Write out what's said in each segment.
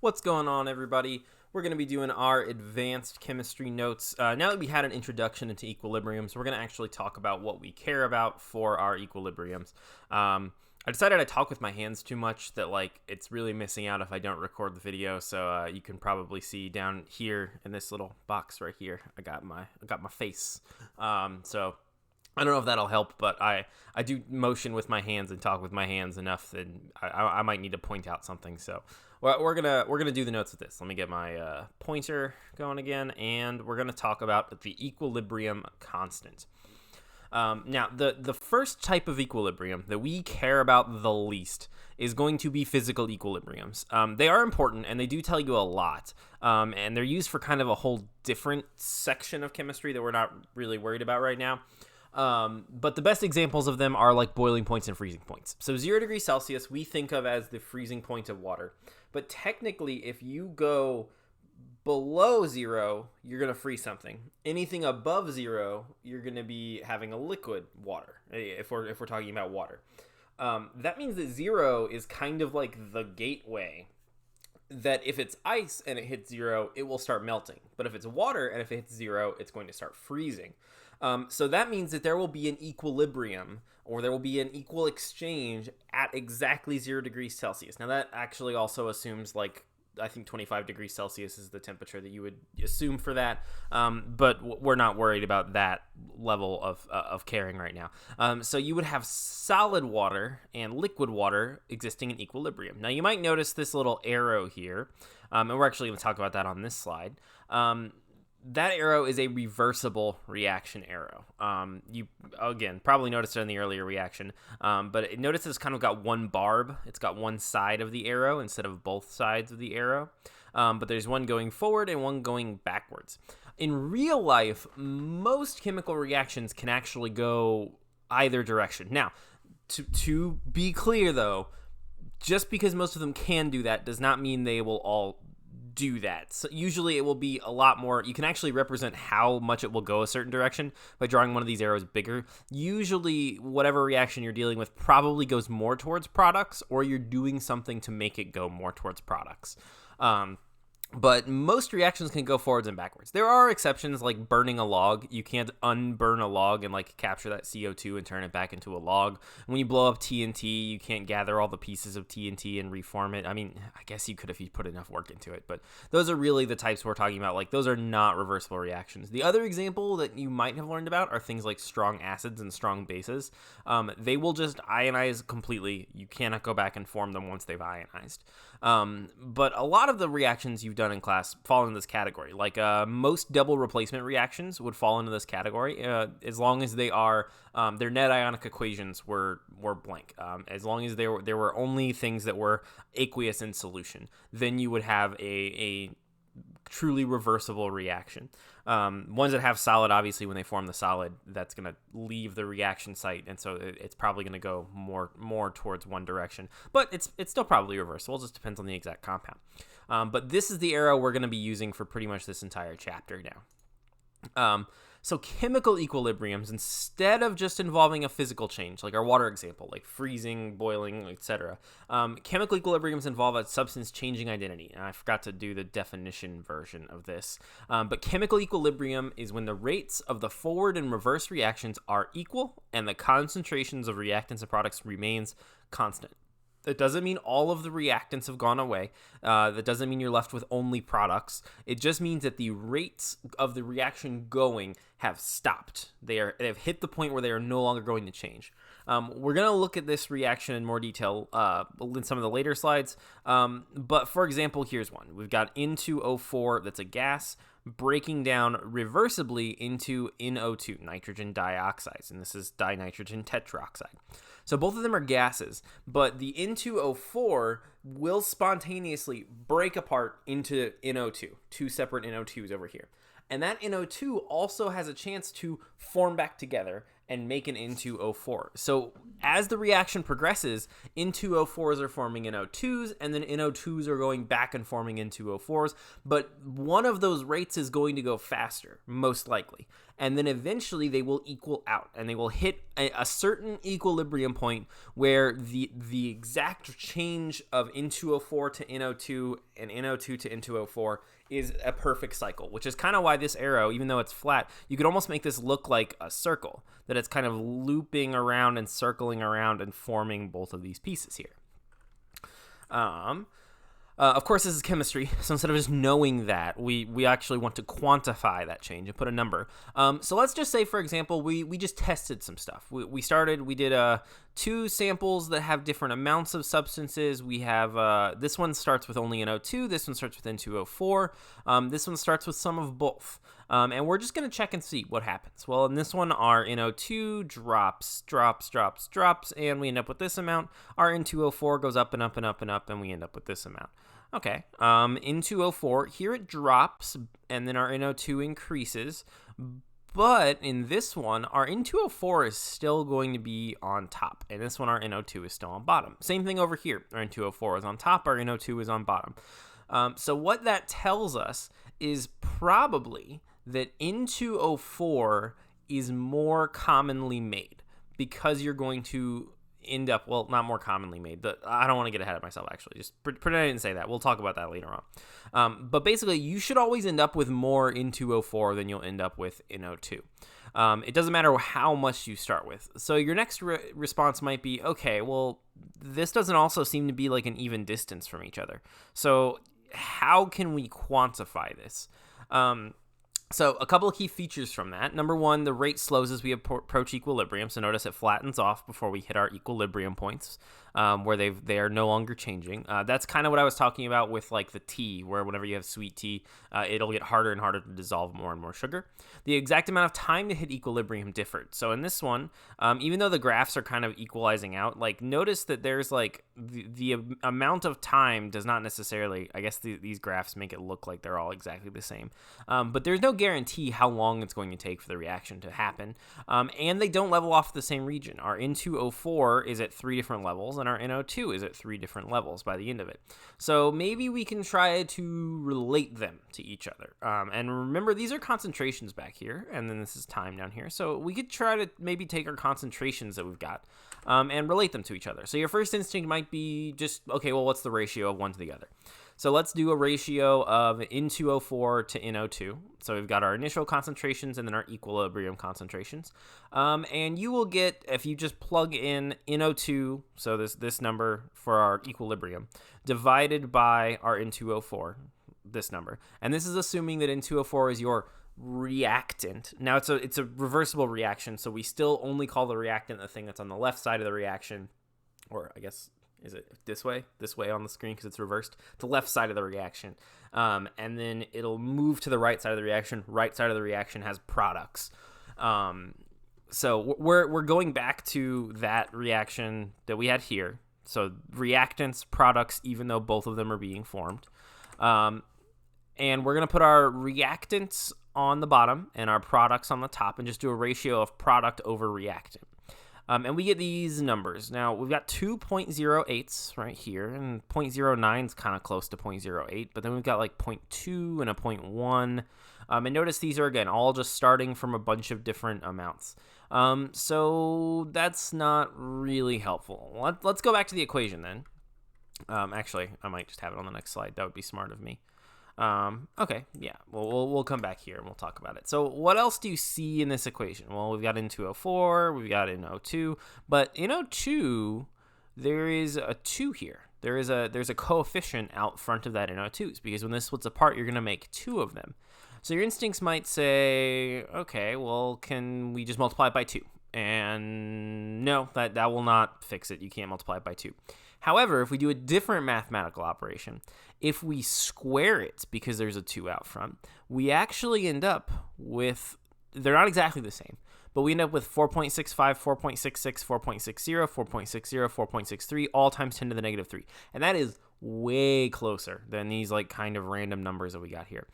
What's going on, everybody? We're going to be doing our advanced chemistry notes. Now that we had an introduction into equilibriums, we're going to actually talk about what we care about for our equilibriums. I decided I talk with my hands too much, that it's really missing out if I don't record the video. So you can probably see down here in this little box right here, I got my face. So I don't know if that'll help, but I do motion with my hands and talk with my hands enough that I might need to point out something. So we're gonna do the notes with this. Let me get my pointer going again, and we're gonna talk about the equilibrium constant. Now, the first type of equilibrium that we care about the least is going to be physical equilibriums. They are important, and they do tell you a lot, and they're used for kind of a whole different section of chemistry that we're not really worried about right now. But the best examples of them are like boiling points and freezing points. So 0 degrees Celsius we think of as the freezing point of water. But technically, if you go below 0, you're going to freeze something. Anything above 0, you're going to be having a liquid water, if we're talking about water. That means that 0 is kind of like the gateway, that if it's ice and it hits 0, it will start melting. But if it's water and if it hits 0, it's going to start freezing. So that means that there will be an equilibrium, or there will be an equal exchange at exactly 0 degrees Celsius. Now that actually also assumes I think 25 degrees Celsius is the temperature that you would assume for that. But we're not worried about that level of caring right now. So you would have solid water and liquid water existing in equilibrium. Now you might notice this little arrow here, and we're actually going to talk about that on this slide. That arrow is a reversible reaction arrow. You, again, probably noticed it in the earlier reaction, but notice it's kind of got one barb. It's got one side of the arrow instead of both sides of the arrow, but there's one going forward and one going backwards. In real life, most chemical reactions can actually go either direction. Now, to be clear, though, just because most of them can do that does not mean they will all do that. So usually it will be a lot more. You can actually represent how much it will go a certain direction by drawing one of these arrows bigger. Usually whatever reaction you're dealing with probably goes more towards products, or you're doing something to make it go more towards products. But most reactions can go forwards and backwards. There are exceptions, like burning a log. You can't unburn a log and capture that CO2 and turn it back into a log. When you blow up TNT, you can't gather all the pieces of TNT and reform it. I mean, I guess you could if you put enough work into it, but those are really the types we're talking about. Those are not reversible reactions. The other example that you might have learned about are things like strong acids and strong bases. They will just ionize completely. You cannot go back and form them once they've ionized. But a lot of the reactions you've done in class fall into this category. Most double replacement reactions would fall into this category, as long as they are their net ionic equations were blank. As long as there were only things that were aqueous in solution, then you would have a truly reversible reaction. Ones that have solid, obviously, when they form the solid, that's going to leave the reaction site, and so it's probably going to go more towards one direction. But it's still probably reversible. It just depends on the exact compound. But this is the arrow we're going to be using for pretty much this entire chapter now. So chemical equilibriums, instead of just involving a physical change, like our water example, like freezing, boiling, etc., chemical equilibriums involve a substance changing identity. And I forgot to do the definition version of this. But chemical equilibrium is when the rates of the forward and reverse reactions are equal and the concentrations of reactants and products remains constant. That doesn't mean all of the reactants have gone away. That doesn't mean you're left with only products. It just means that the rates of the reaction going have stopped. They have hit the point where they are no longer going to change. We're going to look at this reaction in more detail in some of the later slides. But for example, here's one. We've got N2O4, that's a gas, breaking down reversibly into NO2, nitrogen dioxide, and this is dinitrogen tetroxide. So both of them are gases, but the N2O4 will spontaneously break apart into NO2, two separate NO2s over here. And that NO2 also has a chance to form back together and make an N2O4. So as the reaction progresses, N2O4s are forming NO2s, and then NO2s are going back and forming N2O4s, but one of those rates is going to go faster, most likely. And then eventually they will equal out, and they will hit a certain equilibrium point where the exact change of N2O4 to NO2 and NO2 to N2O4 is a perfect cycle, which is kind of why this arrow, even though it's flat, you could almost make this look like a circle, that it's kind of looping around and circling around and forming both of these pieces here. Of course, this is chemistry, so instead of just knowing that, we actually want to quantify that change and put a number. So let's just say, for example, we just tested some stuff. We did 2 samples that have different amounts of substances. We have, this one starts with only NO2, this one starts with N2O4, this one starts with some of both. And we're just going to check and see what happens. Well, in this one, our NO2 drops, and we end up with this amount. Our N2O4 goes up and up and up and up, and we end up with this amount. Okay, N2O4, here it drops, and then our NO2 increases. But in this one, our N2O4 is still going to be on top. And this one, our NO2 is still on bottom. Same thing over here. Our N2O4 is on top, our NO2 is on bottom. So what that tells us is probably that N2O4 is more commonly made, because you're going to end up, well, not more commonly made. I don't want to get ahead of myself, actually. Just pretend I didn't say that. We'll talk about that later on. But basically, you should always end up with more N2O4 than you'll end up with NO2. It doesn't matter how much you start with. So your next response might be, okay, well, this doesn't also seem to be like an even distance from each other. So how can we quantify this? So a couple of key features from that. Number one, the rate slows as we approach equilibrium. So notice it flattens off before we hit our equilibrium points, where they are no longer changing. That's kind of what I was talking about with like the tea, where whenever you have sweet tea, it'll get harder and harder to dissolve more and more sugar. The exact amount of time to hit equilibrium differed. So in this one, even though the graphs are kind of equalizing out, like notice that there's like the amount of time does not necessarily, I guess these graphs make it look like they're all exactly the same. But there's no guarantee how long it's going to take for the reaction to happen. And they don't level off the same region. Our N2O4 is at 3 different levels, and our NO2 is at 3 different levels by the end of it. So maybe we can try to relate them to each other. And remember, these are concentrations back here, and then this is time down here. So we could try to maybe take our concentrations that we've got and relate them to each other. So your first instinct might be just, okay, well, what's the ratio of one to the other? So let's do a ratio of N2O4 to NO2. So we've got our initial concentrations and then our equilibrium concentrations. And you will get, if you just plug in NO2, so this number for our equilibrium, divided by our N2O4, this number. And this is assuming that N2O4 is your reactant. Now it's a reversible reaction, so we still only call the reactant the thing that's on the left side of the reaction, or I guess, is it this way on the screen because it's reversed? The left side of the reaction. And then it'll move to the right side of the reaction. Right side of the reaction has products. So we're going back to that reaction that we had here. So reactants, products, even though both of them are being formed. And we're going to put our reactants on the bottom and our products on the top and just do a ratio of product over reactant. And we get these numbers. Now, we've got 2 0.08s right here, and 0.09 is kind of close to 0.08, but then we've got like 0.2 and a 0.1. And notice these are, again, all just starting from a bunch of different amounts. So that's not really helpful. Let's go back to the equation then. Actually, I might just have it on the next slide. That would be smart of me. Okay, yeah, we'll come back here and we'll talk about it. So what else do you see in this equation? Well, we've got N2O4, we've got NO2, but NO2, there is a 2 here. There's a coefficient out front of that NO2s, because when this splits apart, you're going to make 2 of them. So your instincts might say, okay, well, can we just multiply it by 2? And no, that will not fix it. You can't multiply it by 2. However, if we do a different mathematical operation, if we square it because there's a 2 out front, we actually end up with, they're not exactly the same, but we end up with 4.65, 4.66, 4.60, 4.60, 4.63, all times 10 to the negative 3. And that is way closer than these like kind of random numbers that we got here.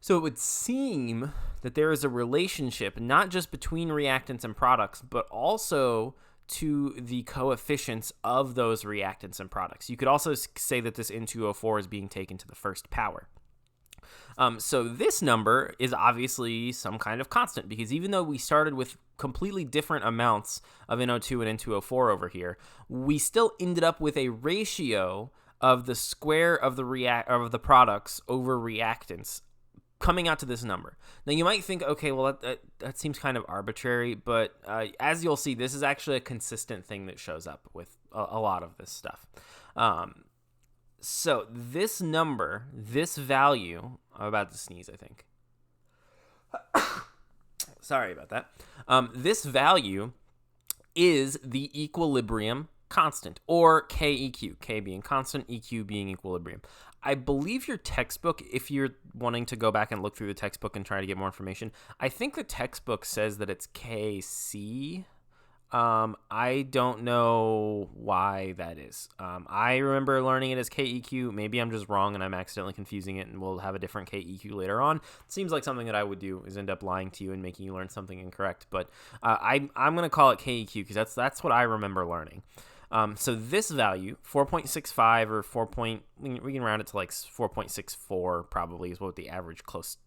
So it would seem that there is a relationship not just between reactants and products, but also to the coefficients of those reactants and products. You could also say that this N2O4 is being taken to the first power. So this number is obviously some kind of constant, because even though we started with completely different amounts of NO2 and N2O4 over here, we still ended up with a ratio of the square of the products over reactants coming out to this number. Now you might think, okay, well that seems kind of arbitrary, but as you'll see, this is actually a consistent thing that shows up with a lot of this stuff. So this number, this value, I'm about to sneeze, I think. Sorry about that. This value is the equilibrium constant, or KEQ, K being constant, EQ being equilibrium. I believe your textbook, if you're wanting to go back and look through the textbook and try to get more information, I think the textbook says that it's KC. I don't know why that is. I remember learning it as KEQ. Maybe I'm just wrong and I'm accidentally confusing it, and we'll have a different KEQ later on. It seems like something that I would do is end up lying to you and making you learn something incorrect. But I'm going to call it KEQ because that's what I remember learning. So this value, 4.65 or 4. We can round it to like 4.64 probably is what the average close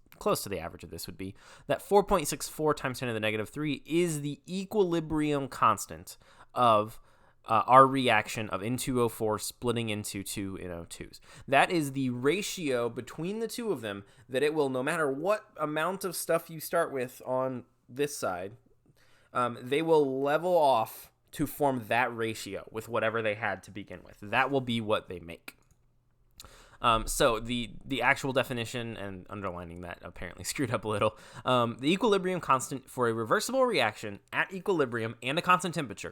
to the average of this would be. That 4.64 times 10 to the negative 3 is the equilibrium constant of our reaction of N2O4 splitting into two NO2s. That is the ratio between the two of them that it will, no matter what amount of stuff you start with on this side, they will level off to form that ratio with whatever they had to begin with. That will be what they make. So the actual definition, and underlining that apparently screwed up a little, the equilibrium constant for a reversible reaction at equilibrium and a constant temperature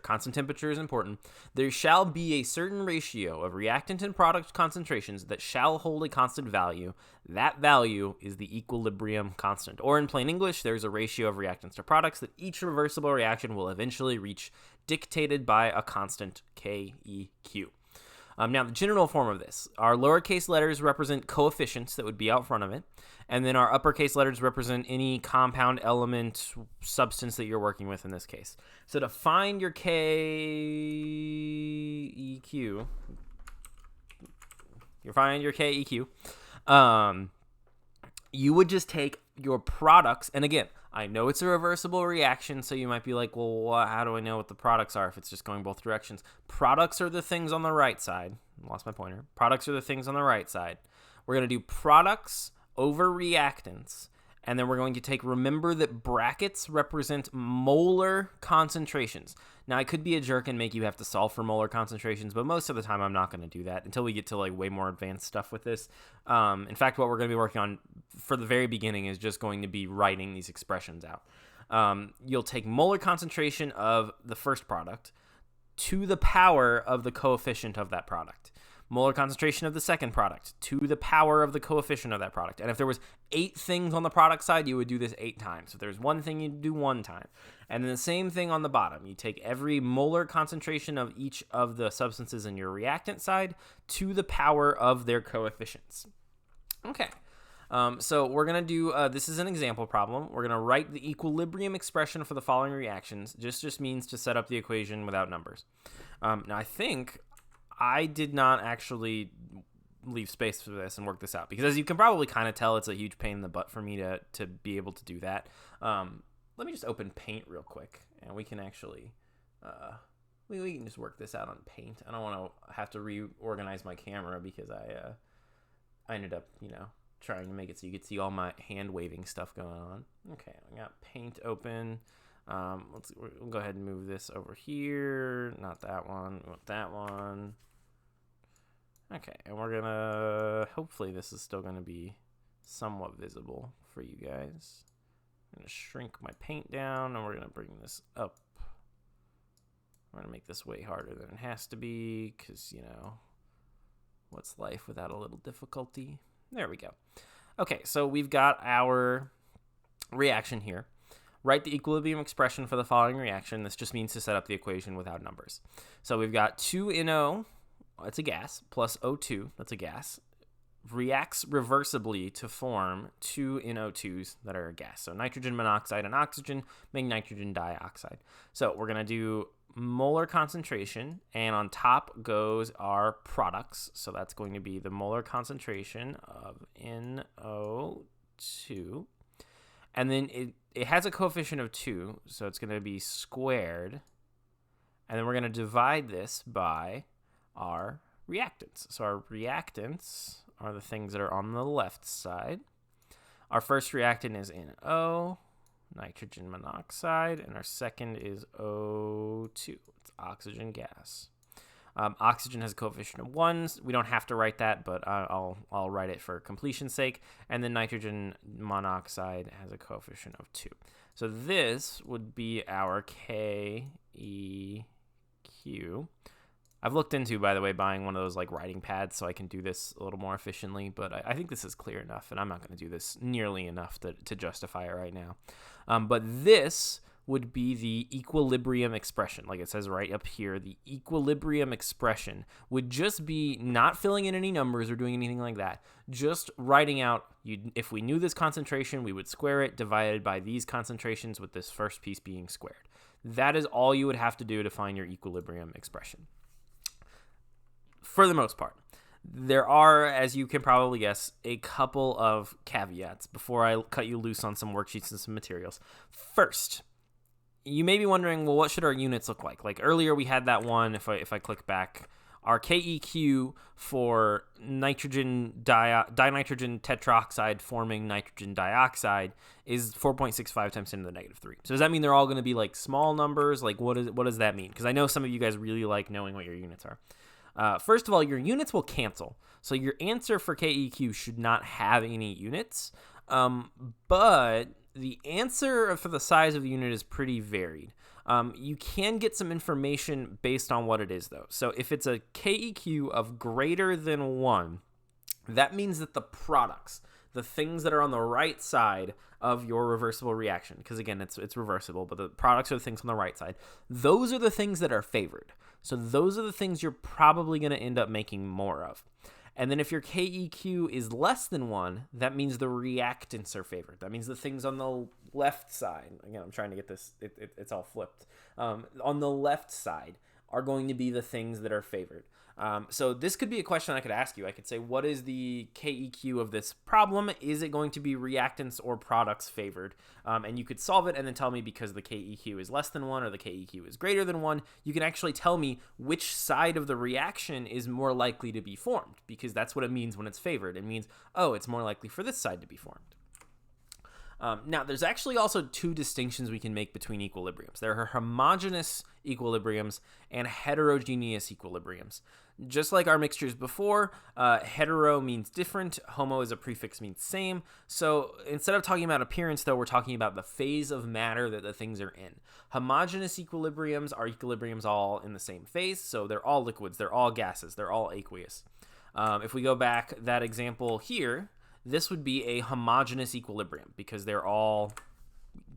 is important, there shall be a certain ratio of reactant and product concentrations that shall hold a constant value. That value is the equilibrium constant. Or in plain English, there's a ratio of reactants to products that each reversible reaction will eventually reach, dictated by a constant KEQ. Now, the general form of this, our lowercase letters represent coefficients that would be out front of it, and then our uppercase letters represent any compound element substance that you're working with in this case. So to find your KEQ, you would just take your products, and again, I know it's a reversible reaction, so you might be like, well, how do I know what the products are if it's just going both directions? Products are the things on the right side. Lost my pointer. Products are the things on the right side. We're going to do products over reactants, and then we're going to remember that brackets represent molar concentrations. Now, I could be a jerk and make you have to solve for molar concentrations, but most of the time I'm not going to do that until we get to like way more advanced stuff with this. In fact, what we're going to be working on for the very beginning is just going to be writing these expressions out. You'll take molar concentration of the first product to the power of the coefficient of that product. Molar concentration of the second product to the power of the coefficient of that product. And if there was 8 things on the product side, you would do this 8 times. If there's one thing, you'd do 1 time. And then the same thing on the bottom. You take every molar concentration of each of the substances in your reactant side to the power of their coefficients. Okay. So we're going to do, this is an example problem. We're going to write the equilibrium expression for the following reactions. Just means to set up the equation without numbers. Now, I think I did not actually leave space for this and work this out, because as you can probably kind of tell, it's a huge pain in the butt for me to be able to do that. Let me just open Paint real quick, and we can actually, we can just work this out on Paint. I don't want to have to reorganize my camera because I ended up, trying to make it so you could see all my hand waving stuff going on. Okay, I got Paint open. We'll go ahead and move this over here. Not that one. We want that one. Okay, and we're gonna, hopefully this is still gonna be somewhat visible for you guys. I'm gonna shrink my paint down, and we're gonna bring this up. We're gonna make this way harder than it has to be, because, what's life without a little difficulty? There we go. Okay, so we've got our reaction here. Write the equilibrium expression for the following reaction. This just means to set up the equation without numbers. So we've got 2NO, that's a gas, plus O2, that's a gas, reacts reversibly to form two NO2s that are a gas. So nitrogen monoxide and oxygen make nitrogen dioxide. So we're going to do molar concentration, and on top goes our products. So that's going to be the molar concentration of NO2. And then it has a coefficient of 2, so it's going to be squared. And then we're going to divide this by our reactants. So our reactants are the things that are on the left side. Our first reactant is NO, nitrogen monoxide, and our second is O2. It's oxygen gas. Oxygen has a coefficient of 1. We don't have to write that, but I'll write it for completion's sake. And then nitrogen monoxide has a coefficient of 2. So this would be our KEQ. I've looked into, by the way, buying one of those like writing pads so I can do this a little more efficiently, but I think this is clear enough, and I'm not going to do this nearly enough to justify it right now. But this would be the equilibrium expression. Like it says right up here, the equilibrium expression would just be not filling in any numbers or doing anything like that, just writing out, if we knew this concentration, we would square it, divided by these concentrations with this first piece being squared. That is all you would have to do to find your equilibrium expression. For the most part. There are, as you can probably guess, a couple of caveats before I cut you loose on some worksheets and some materials. First, you may be wondering, well, what should our units look like? Like earlier we had that one, if I click back, our KEQ for nitrogen dinitrogen tetroxide forming nitrogen dioxide is 4.65 times 10 to the negative 3. So does that mean they're all going to be like small numbers? Like what does that mean? Because I know some of you guys really like knowing what your units are. First of all, your units will cancel. So your answer for KEQ should not have any units. But the answer for the size of the unit is pretty varied. You can get some information based on what it is, though. So if it's a KEQ of greater than 1, that means that the products, the things that are on the right side of your reversible reaction, because again, it's reversible, but the products are the things on the right side, those are the things that are favored. So those are the things you're probably going to end up making more of. And then if your KEQ is less than 1, that means the reactants are favored. That means the things on the left side, again, I'm trying to get this, it's all flipped, on the left side are going to be the things that are favored. So this could be a question I could ask you. I could say, what is the KEQ of this problem? Is it going to be reactants or products favored? And you could solve it and then tell me, because the KEQ is less than 1 or the KEQ is greater than 1, you can actually tell me which side of the reaction is more likely to be formed, because that's what it means when it's favored. It means, oh, it's more likely for this side to be formed. Now, there's actually also two distinctions we can make between equilibriums. There are homogeneous equilibriums and heterogeneous equilibriums. Just like our mixtures before, hetero means different, homo as a prefix means same. So instead of talking about appearance, though, we're talking about the phase of matter that the things are in. Homogeneous equilibriums are equilibriums all in the same phase, so they're all liquids, they're all gases, they're all aqueous. If we go back, that example here, this would be a homogeneous equilibrium because they're all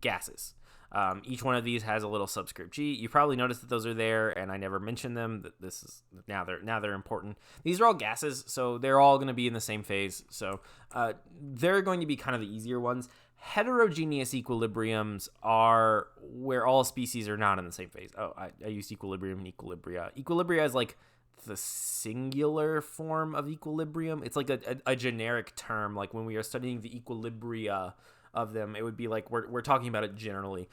gases. Each one of these has a little subscript G. You probably noticed that those are there, and I never mentioned them. This is now they're important. These are all gases, so they're all going to be in the same phase. So they're going to be kind of the easier ones. Heterogeneous equilibriums are where all species are not in the same phase. Oh, I used equilibrium and equilibria. Equilibria is like the singular form of equilibrium. It's like a generic term. Like when we are studying the equilibria of them, it would be like we're talking about it generally.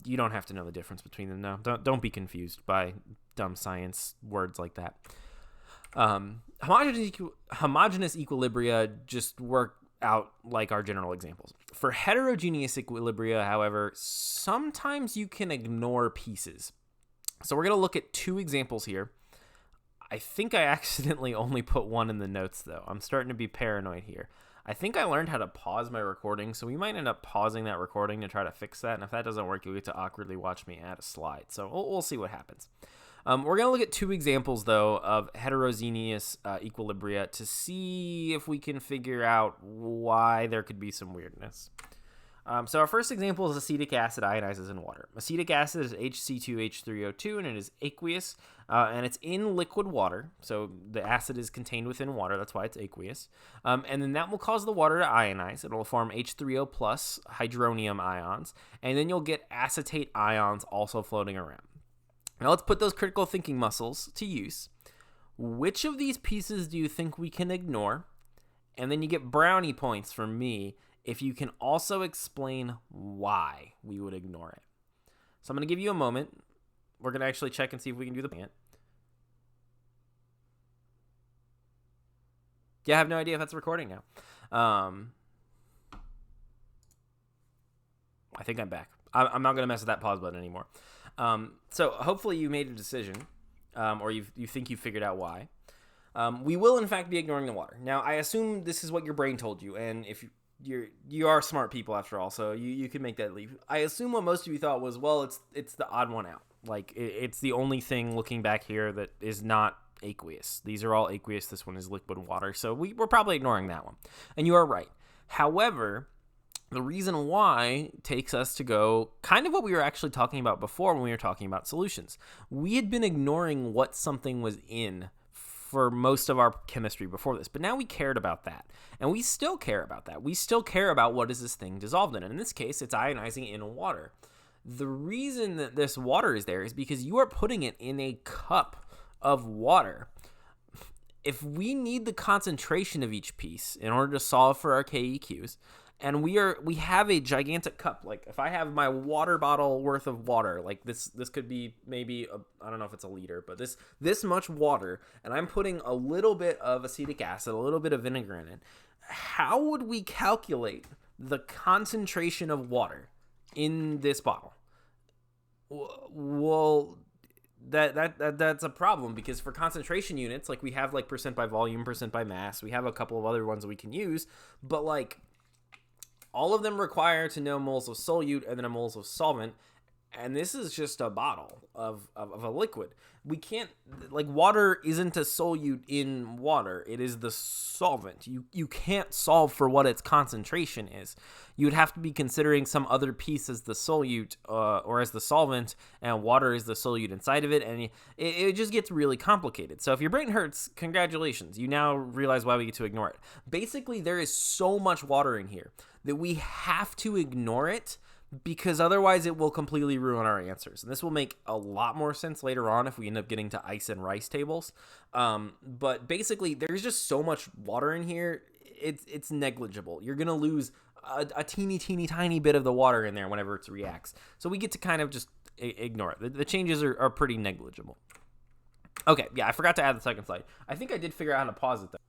You don't have to know the difference between them now. Don't be confused by dumb science words like that. Homogeneous equilibria just work out like our general examples. For heterogeneous equilibria, however, sometimes you can ignore pieces. So we're going to look at two examples here. I think I accidentally only put one in the notes, though. I'm starting to be paranoid here. I think I learned how to pause my recording, so we might end up pausing that recording to try to fix that, and if that doesn't work, you'll get to awkwardly watch me add a slide. So we'll see what happens. We're going to look at two examples, though, of heterogeneous equilibria to see if we can figure out why there could be some weirdness. So our first example is acetic acid ionizes in water. Acetic acid is HC2H3O2, and it is aqueous, and it's in liquid water. So the acid is contained within water. That's why it's aqueous. And then that will cause the water to ionize. It will form H3O plus hydronium ions, and then you'll get acetate ions also floating around. Now let's put those critical thinking muscles to use. Which of these pieces do you think we can ignore? And then you get brownie points from me if you can also explain why we would ignore it. So I'm going to give you a moment. We're going to actually check and see if we can do the plant. Yeah, I have no idea if that's recording now. I think I'm back. I'm not going to mess with that pause button anymore. So hopefully you made a decision, or you think you figured out why. We will, in fact, be ignoring the water. Now, I assume this is what your brain told you, and if you are smart people after all, so you can make that leap. I assume what most of you thought was, well, it's the odd one out. Like, it's the only thing looking back here that is not aqueous. These are all aqueous. This one is liquid water, so we're probably ignoring that one. And you are right. However, the reason why takes us to go kind of what we were actually talking about before when we were talking about solutions. We had been ignoring what something was in for most of our chemistry before this, but now we cared about that, and we still care about that. We still care about what is this thing dissolved in, and in this case, it's ionizing in water. The reason that this water is there is because you are putting it in a cup of water. If we need the concentration of each piece in order to solve for our KEQs, and we have a gigantic cup. Like if I have my water bottle worth of water, like this could be maybe I don't know if it's a liter, but this much water, and I'm putting a little bit of acetic acid, a little bit of vinegar in it. How would we calculate the concentration of water in this bottle? Well, that's a problem, because for concentration units, like we have like percent by volume, percent by mass, we have a couple of other ones that we can use, but like all of them require to know moles of solute and then a moles of solvent, and this is just a bottle of a liquid. We can't, like, water isn't a solute in water. It is the solvent. You can't solve for what its concentration is. You would have to be considering some other piece as the solute or as the solvent, and water is the solute inside of it, and it just gets really complicated. So if your brain hurts, congratulations. You now realize why we get to ignore it. Basically, there is so much water in here that we have to ignore it, because otherwise it will completely ruin our answers. And this will make a lot more sense later on if we end up getting to ice and rice tables. But basically, there's just so much water in here, it's negligible. You're going to lose a teeny tiny bit of the water in there whenever it reacts. So we get to kind of just ignore it. The changes are pretty negligible. Okay, yeah, I forgot to add the second slide. I think I did figure out how to pause it, though.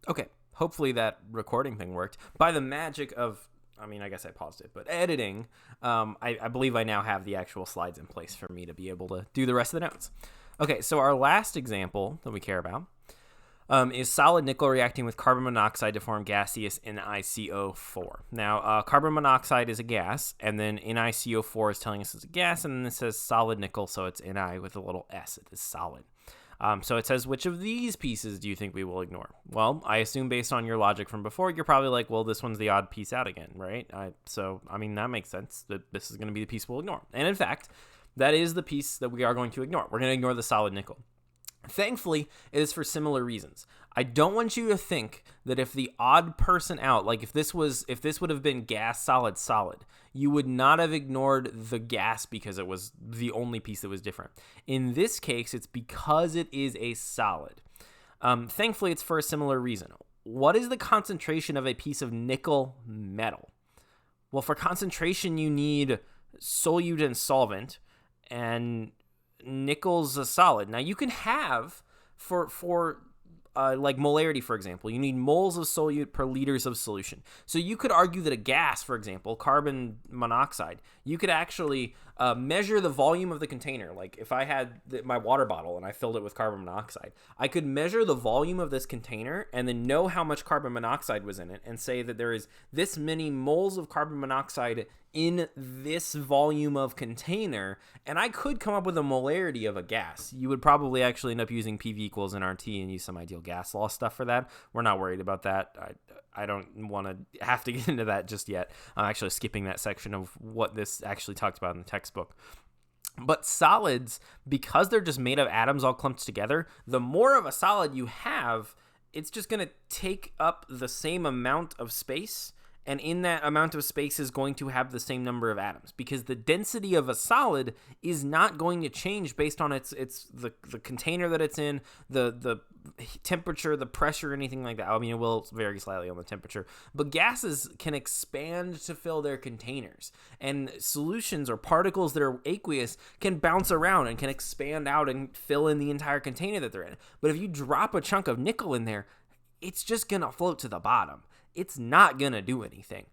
Okay, hopefully that recording thing worked. By the magic of, I mean, I guess I paused it, but editing, I believe I now have the actual slides in place for me to be able to do the rest of the notes. Okay, so our last example that we care about is solid nickel reacting with carbon monoxide to form gaseous NiCO4. Now, carbon monoxide is a gas, and then NiCO4 is telling us it's a gas, and then it says solid nickel, so it's Ni with a little s. It is solid. So it says, which of these pieces do you think we will ignore? Well, I assume based on your logic from before, you're probably like, well, this one's the odd piece out again, right? So, I mean, that makes sense that this is going to be the piece we'll ignore. And in fact, that is the piece that we are going to ignore. We're going to ignore the solid nickel. Thankfully, it is for similar reasons. I don't want you to think that if the odd person out, like if this would have been gas, solid, solid, you would not have ignored the gas because it was the only piece that was different. In this case, it's because it is a solid. Thankfully, it's for a similar reason. What is the concentration of a piece of nickel metal? Well, for concentration, you need solute and solvent, and nickel's a solid. Now, you can have, for like molarity, for example, you need moles of solute per liters of solution. So you could argue that a gas, for example, carbon monoxide, you could actually measure the volume of the container. Like if I had my water bottle and I filled it with carbon monoxide, I could measure the volume of this container and then know how much carbon monoxide was in it and say that there is this many moles of carbon monoxide in this volume of container, and I could come up with a molarity of a gas. You would probably actually end up using PV equals nRT and use some ideal gas law stuff for that. We're not worried about that. I don't want to have to get into that just yet. I'm actually skipping that section of what this actually talked about in the textbook. But solids, because they're just made of atoms all clumped together, the more of a solid you have, it's just going to take up the same amount of space, and in that amount of space is going to have the same number of atoms, because the density of a solid is not going to change based on the container that it's in, the temperature, the pressure, anything like that. I mean, it will vary slightly on the temperature, but gases can expand to fill their containers, and solutions or particles that are aqueous can bounce around and can expand out and fill in the entire container that they're in. But if you drop a chunk of nickel in there, it's just going to float to the bottom. It's not going to do anything.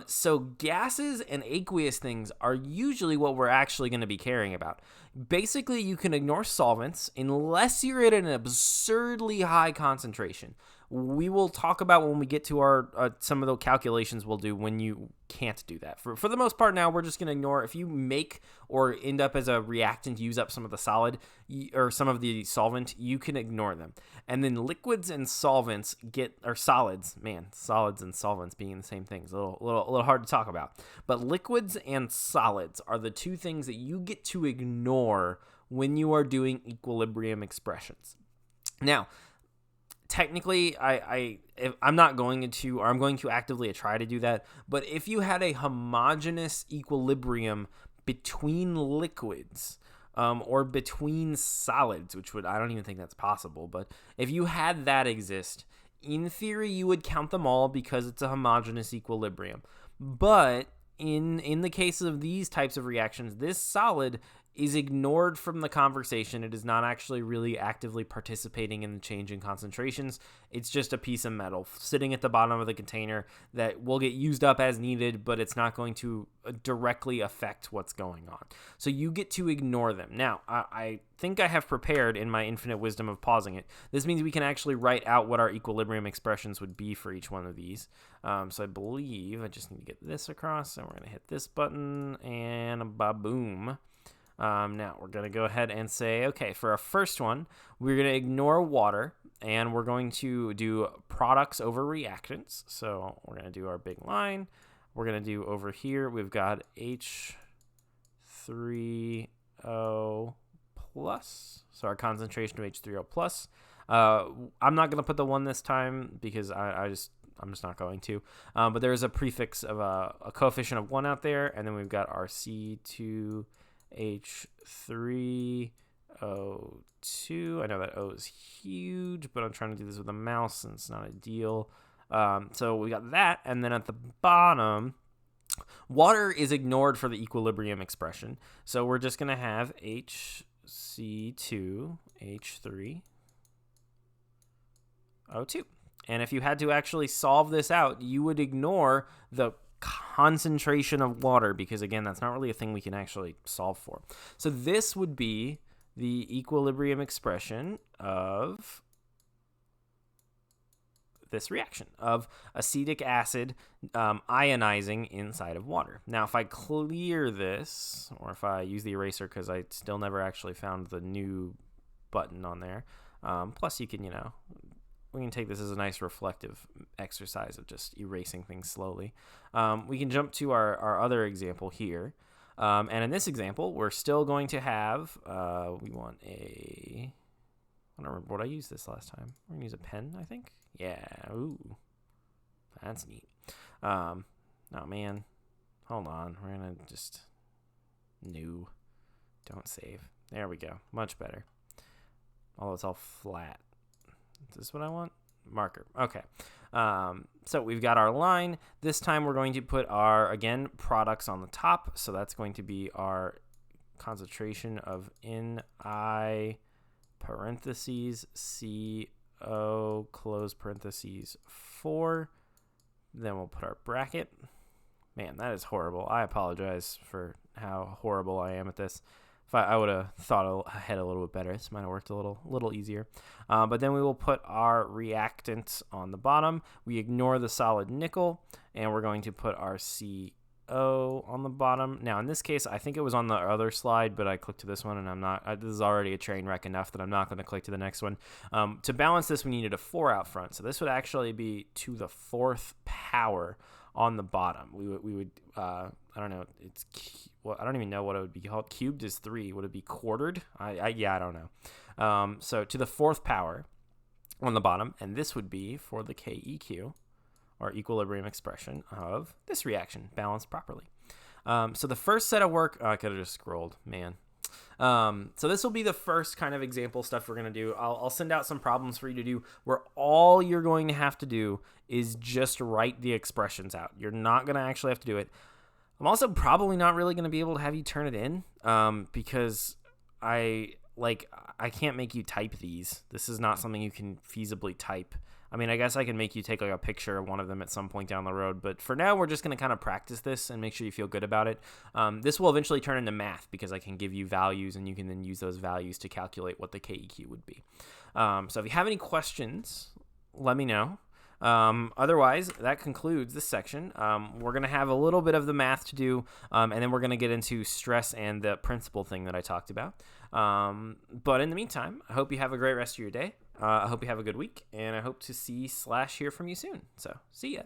So gases and aqueous things are usually what we're actually going to be caring about. Basically, you can ignore solvents unless you're at an absurdly high concentration. We will talk about when we get to our some of the calculations we'll do when you can't do that. For the most part now, we're just going to ignore if you make or end up as a reactant use up some of the solid or some of the solvent, you can ignore them. And then liquids and solvents solids and solvents being the same thing is a little hard to talk about. But liquids and solids are the two things that you get to ignore when you are doing equilibrium expressions. Now, technically, I'm not going to, or I'm going to actively try to do that. But if you had a homogeneous equilibrium between liquids, or between solids, which I don't even think that's possible. But if you had that exist, in theory, you would count them all because it's a homogeneous equilibrium. But in the case of these types of reactions, this solid is ignored from the conversation. It is not actually really actively participating in the change in concentrations. It's just a piece of metal sitting at the bottom of the container that will get used up as needed, but it's not going to directly affect what's going on. So you get to ignore them. Now, I think I have prepared in my infinite wisdom of pausing it. This means we can actually write out what our equilibrium expressions would be for each one of these. So I believe I just need to get this across, and we're going to hit this button, and ba-boom. Now we're going to go ahead and say, okay, for our first one, we're going to ignore water, and we're going to do products over reactants. So we're going to do our big line. We're going to do over here, we've got H3O plus. So our concentration of H3O plus. I'm not going to put the 1 this time because I'm just not going to. But there is a prefix of a coefficient of 1 out there, and then we've got our C2H3O2. I know that O is huge, but I'm trying to do this with a mouse and it's not ideal. So we got that, and then at the bottom, water is ignored for the equilibrium expression. So we're just going to have HC2H3O2. And if you had to actually solve this out, you would ignore the concentration of water because, again, that's not really a thing we can actually solve for. So this would be the equilibrium expression of this reaction of acetic acid ionizing inside of water. Now, if I clear this, or if I use the eraser because I still never actually found the new button on there, plus you can, we can take this as a nice reflective exercise of just erasing things slowly. We can jump to our other example here. And in this example, we're still going to have, we want I don't remember what I used this last time. We're going to use a pen, I think. Yeah, ooh, that's neat. Oh, man, hold on. We're going to just, new, don't save. There we go, much better. Although it's all flat. Is this what I want? Marker. Okay. So we've got our line. This time we're going to put our, again, products on the top. So that's going to be our concentration of Ni parentheses CO close parentheses 4. Then we'll put our bracket. Man, that is horrible. I apologize for how horrible I am at this. If I would have thought ahead a little bit better, this might have worked a little easier. But then we will put our reactant on the bottom. We ignore the solid nickel, and we're going to put our CO O on the bottom. Now, in this case, I think it was on the other slide, but I clicked to this one, and I'm not. This is already a train wreck enough that I'm not going to click to the next one. To balance this, we needed a 4 out front. So this would actually be to the 4th power on the bottom. We would I don't know. I don't even know what it would be called. Cubed is 3. Would it be quartered? I don't know. So to the 4th power on the bottom, and this would be for the KEQ, or equilibrium expression of this reaction, balanced properly. So the first set of work, I could have just scrolled, man. So this will be the first kind of example stuff we're going to do. I'll send out some problems for you to do where all you're going to have to do is just write the expressions out. You're not going to actually have to do it. I'm also probably not really going to be able to have you turn it in because I can't make you type these. This is not something you can feasibly type. I mean, I guess I can make you take like a picture of one of them at some point down the road, but for now, we're just going to kind of practice this and make sure you feel good about it. This will eventually turn into math because I can give you values and you can then use those values to calculate what the KEQ would be. So if you have any questions, let me know. Otherwise, that concludes this section. We're going to have a little bit of the math to do, and then we're going to get into stress and the principle thing that I talked about. But in the meantime, I hope you have a great rest of your day. I hope you have a good week, and I hope to see/hear from you soon. So, see ya.